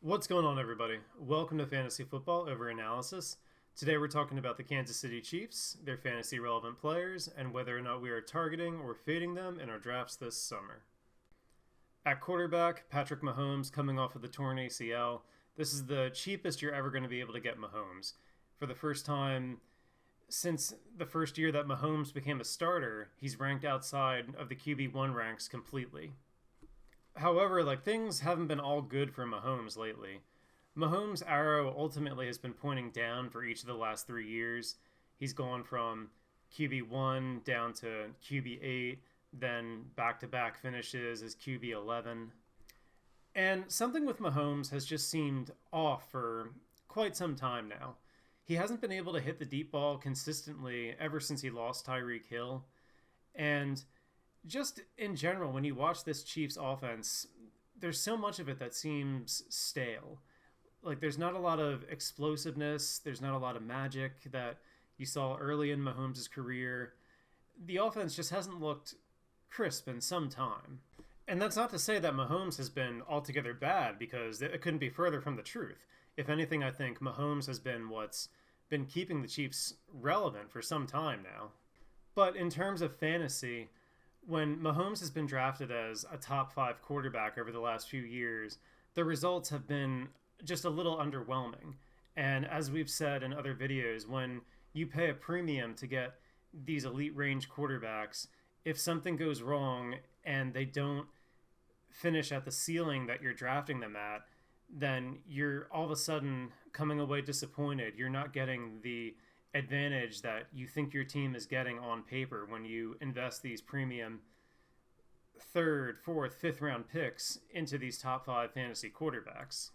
What's going on, everybody? Welcome to Fantasy Football Over Analysis. Today we're talking about the Kansas City Chiefs, their fantasy relevant players, and whether or not we are targeting or fading them in our drafts this summer. At quarterback, Patrick Mahomes coming off of the torn ACL. This is the cheapest you're ever going to be able to get Mahomes. For the first time since the first year that Mahomes became a starter, he's ranked outside of the QB1 ranks completely. However, things haven't been all good for Mahomes lately. Mahomes' arrow ultimately has been pointing down for each of the last 3 years. He's gone from QB1 down to QB8, then back-to-back finishes as QB11. And something with Mahomes has just seemed off for quite some time now. He hasn't been able to hit the deep ball consistently ever since he lost Tyreek Hill. And just in general, when you watch this Chiefs offense, there's so much of it that seems stale. There's not a lot of explosiveness, there's not a lot of magic that you saw early in Mahomes' career. The offense just hasn't looked crisp in some time. And that's not to say that Mahomes has been altogether bad, because it couldn't be further from the truth. If anything, I think Mahomes has been what's been keeping the Chiefs relevant for some time now. But in terms of fantasy, when Mahomes has been drafted as a top 5 quarterback over the last few years, the results have been just a little underwhelming. And as we've said in other videos, when you pay a premium to get these elite range quarterbacks, if something goes wrong and they don't finish at the ceiling that you're drafting them at, then you're all of a sudden coming away disappointed. You're not getting the advantage that you think your team is getting on paper when you invest these premium third, fourth, fifth round picks into these top 5 fantasy quarterbacks.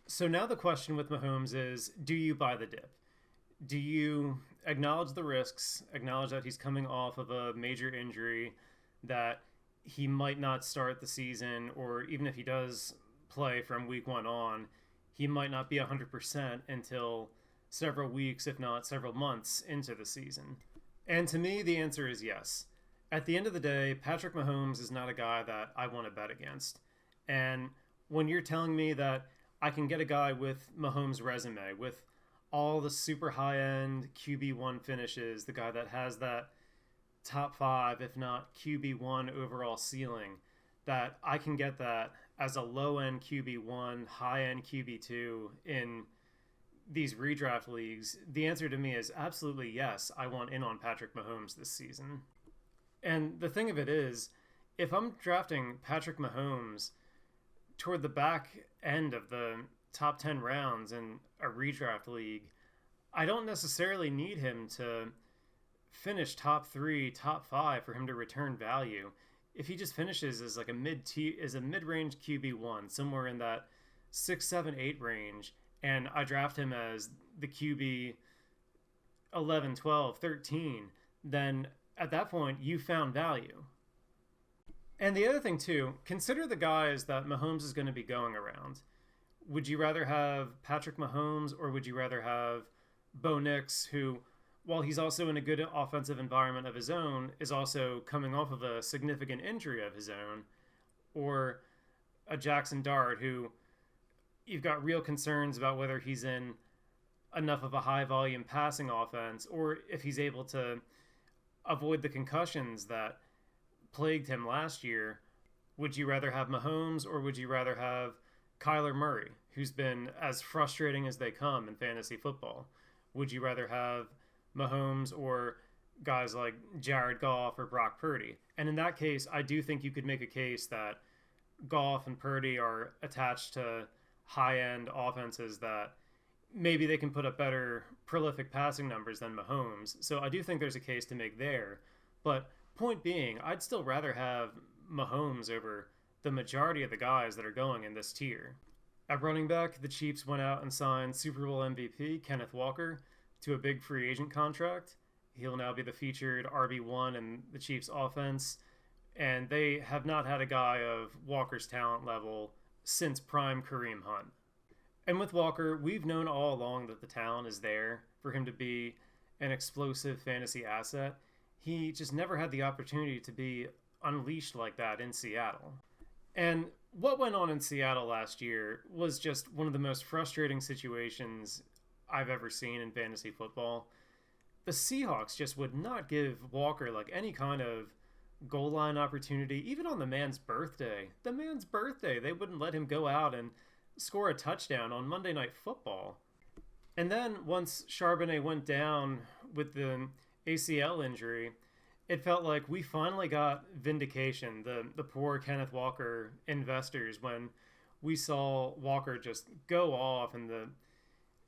So now the question with Mahomes is, do you buy the dip? Do you acknowledge the risks, acknowledge that he's coming off of a major injury, that he might not start the season, or even if he does play from week 1 on, he might not be 100% until several weeks, if not several months, into the season? And to me, the answer is yes. At the end of the day, Patrick Mahomes is not a guy that I want to bet against. And when you're telling me that I can get a guy with Mahomes' resume, with all the super high-end QB1 finishes, the guy that has that top 5, if not QB1 overall ceiling, that I can get that as a low-end QB1, high-end QB2 in these redraft leagues, the answer to me is absolutely yes. I want in on Patrick Mahomes this season. And the thing of it is, if I'm drafting Patrick Mahomes toward the back end of the top 10 rounds in a redraft league, I don't necessarily need him to finish top 3, top 5 for him to return value. If he just finishes as like a mid-range QB1, somewhere in that 6, 7, 8 range, and I draft him as the QB 11, 12, 13, then at that point, you found value. And the other thing, too, consider the guys that Mahomes is going to be going around. Would you rather have Patrick Mahomes, or would you rather have Bo Nix, who, while he's also in a good offensive environment of his own, is also coming off of a significant injury of his own, or a Jackson Dart, who you've got real concerns about whether he's in enough of a high volume passing offense, or if he's able to avoid the concussions that plagued him last year. Would you rather have Mahomes, or would you rather have Kyler Murray, who's been as frustrating as they come in fantasy football? Would you rather have Mahomes or guys like Jared Goff or Brock Purdy? And in that case, I do think you could make a case that Goff and Purdy are attached to high-end offenses that maybe they can put up better prolific passing numbers than Mahomes. So I do think there's a case to make there. But point being, I'd still rather have Mahomes over the majority of the guys that are going in this tier. At running back, the Chiefs went out and signed Super Bowl MVP Kenneth Walker to a big free agent contract. He'll now be the featured RB1 in the Chiefs offense. And they have not had a guy of Walker's talent level since prime Kareem Hunt. And with Walker, we've known all along that the talent is there for him to be an explosive fantasy asset. He just never had the opportunity to be unleashed like that in Seattle. And What went on in Seattle last year was just one of the most frustrating situations I've ever seen in fantasy football. The Seahawks just would not give Walker like any kind of goal line opportunity, even on the man's birthday. The man's birthday, they wouldn't let him go out and score a touchdown on Monday Night Football. And then once Charbonnet went down with the ACL injury, it felt like we finally got vindication, the poor Kenneth Walker investors, when we saw Walker just go off in the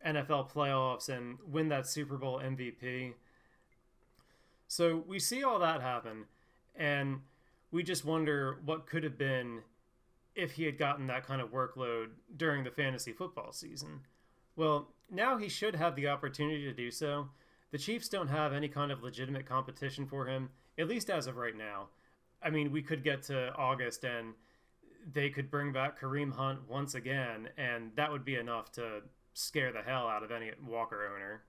NFL playoffs and win that Super Bowl MVP. So we see all that happen, and we just wonder what could have been if he had gotten that kind of workload during the fantasy football season. Well, now he should have the opportunity to do so. The Chiefs don't have any kind of legitimate competition for him, at least as of right now. I mean, we could get to August and they could bring back Kareem Hunt once again, and that would be enough to scare the hell out of any Walker owner.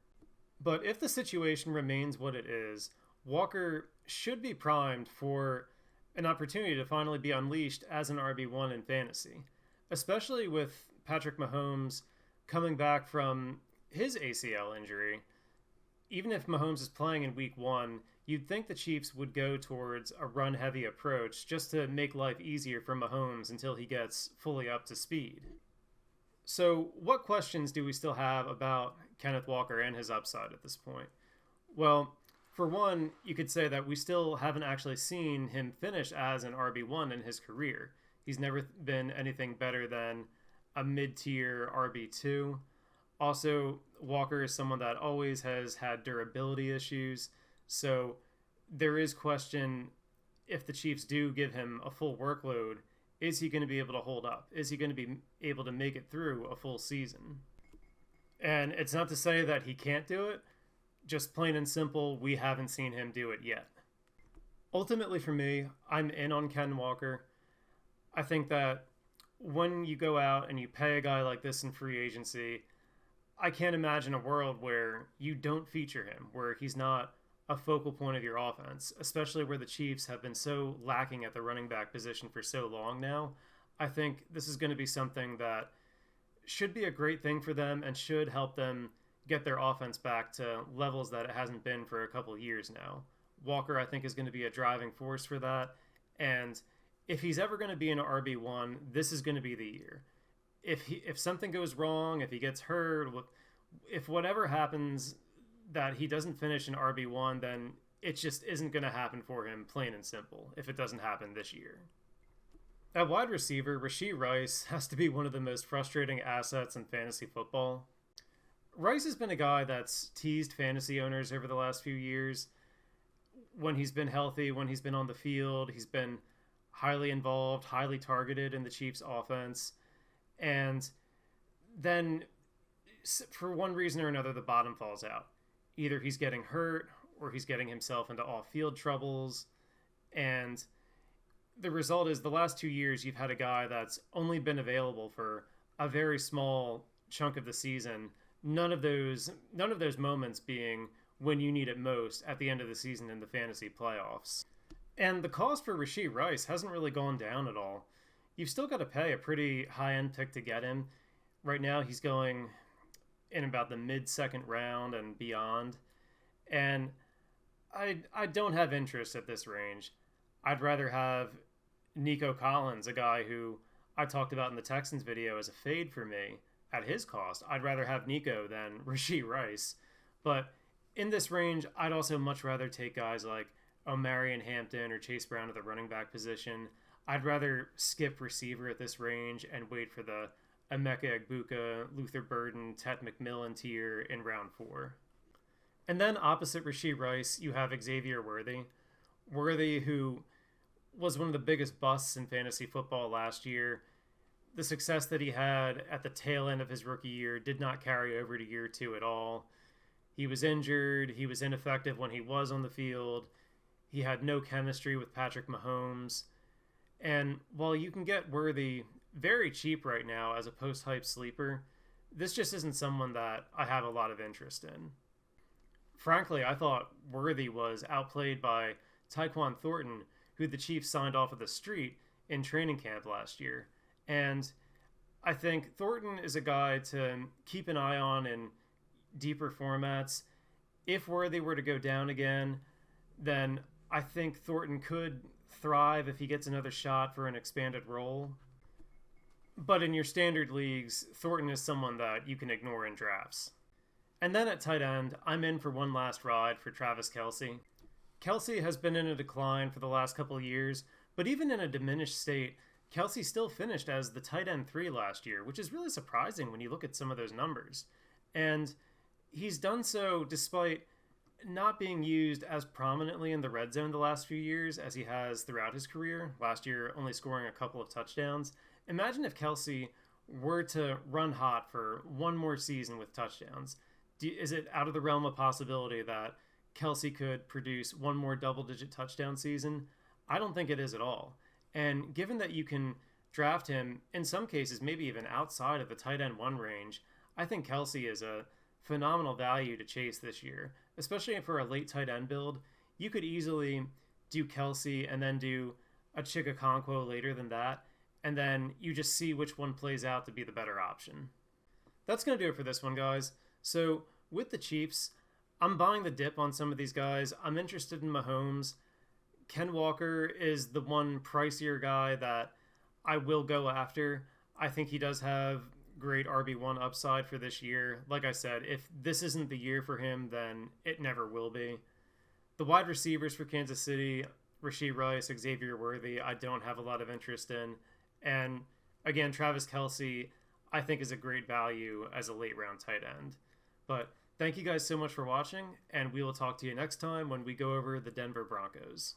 But if the situation remains what it is, Walker should be primed for an opportunity to finally be unleashed as an RB1 in fantasy, especially with Patrick Mahomes coming back from his ACL injury. Even if Mahomes is playing in week 1, you'd think the Chiefs would go towards a run-heavy approach just to make life easier for Mahomes until he gets fully up to speed. So what questions do we still have about Kenneth Walker and his upside at this point? Well, for one, you could say that we still haven't actually seen him finish as an RB1 in his career. He's never been anything better than a mid-tier RB2. Also, Walker is someone that always has had durability issues, so there is question if the Chiefs do give him a full workload, is he going to be able to hold up? Is he going to be able to make it through a full season? And it's not to say that he can't do it, just plain and simple, we haven't seen him do it yet. Ultimately for me, I'm in on Ken Walker. I think that when you go out and you pay a guy like this in free agency, I can't imagine a world where you don't feature him, where he's not a focal point of your offense, especially where the Chiefs have been so lacking at the running back position for so long now. I think this is going to be something that should be a great thing for them and should help them get their offense back to levels that it hasn't been for a couple of years now. Walker, I think, is going to be a driving force for that. And if he's ever going to be an RB1, this is going to be the year. If something goes wrong, if he gets hurt, if whatever happens that he doesn't finish an RB1, then it just isn't going to happen for him, plain and simple, if it doesn't happen this year. At wide receiver, Rashee Rice has to be one of the most frustrating assets in fantasy football. Rice has been a guy that's teased fantasy owners over the last few years. When he's been healthy, when he's been on the field, he's been highly involved, highly targeted in the Chiefs' offense. And then, for one reason or another, the bottom falls out. Either he's getting hurt or he's getting himself into off-field troubles. And the result is the last 2 years, you've had a guy that's only been available for a very small chunk of the season. None of those moments being when you need it most at the end of the season in the fantasy playoffs. And the cost for Rashee Rice hasn't really gone down at all. You've still got to pay a pretty high-end pick to get him. Right now, he's going in about the mid-second round and beyond. And I don't have interest at this range. I'd rather have Nico Collins, a guy who I talked about in the Texans video as a fade for me at his cost. I'd rather have Nico than Rashee Rice. But in this range, I'd also much rather take guys like Omarion Hampton or Chase Brown at the running back position. I'd rather skip receiver at this range and wait for the Emeka Egbuka, Luther Burden, Ted McMillan tier in round 4. And then opposite Rashee Rice, you have Xavier Worthy. Worthy, who was one of the biggest busts in fantasy football last year. The success that he had at the tail end of his rookie year did not carry over to year 2 at all. He was injured. He was ineffective when he was on the field. He had no chemistry with Patrick Mahomes. And while you can get Worthy very cheap right now as a post-hype sleeper, this just isn't someone that I have a lot of interest in. Frankly, I thought Worthy was outplayed by Tyquan Thornton, who the Chiefs signed off of the street in training camp last year. And I think Thornton is a guy to keep an eye on in deeper formats. If Worthy were to go down again, then I think Thornton could thrive if he gets another shot for an expanded role. But in your standard leagues, Thornton is someone that you can ignore in drafts. And then at tight end, I'm in for one last ride for Travis Kelce. Kelce has been in a decline for the last couple of years, but even in a diminished state, Kelce still finished as the tight end 3 last year, which is really surprising when you look at some of those numbers. And he's done so despite not being used as prominently in the red zone the last few years as he has throughout his career. Last year, only scoring a couple of touchdowns. Imagine if Kelce were to run hot for one more season with touchdowns. Is it out of the realm of possibility that Kelce could produce one more double-digit touchdown season? I don't think it is at all. And given that you can draft him, in some cases, maybe even outside of the tight end 1 range, I think Kelce is a phenomenal value to chase this year, especially for a late tight end build. You could easily do Kelce and then do a Chigakonkwo later than that, and then you just see which one plays out to be the better option. That's going to do it for this one, guys. So with the Chiefs, I'm buying the dip on some of these guys. I'm interested in Mahomes. Ken Walker is the one pricier guy that I will go after. I think he does have great RB1 upside for this year. Like I said, if this isn't the year for him, then it never will be. The wide receivers for Kansas City, Rashee Rice, Xavier Worthy, I don't have a lot of interest in. And again, Travis Kelce, I think is a great value as a late round tight end. But thank you guys so much for watching, and we will talk to you next time when we go over the Denver Broncos.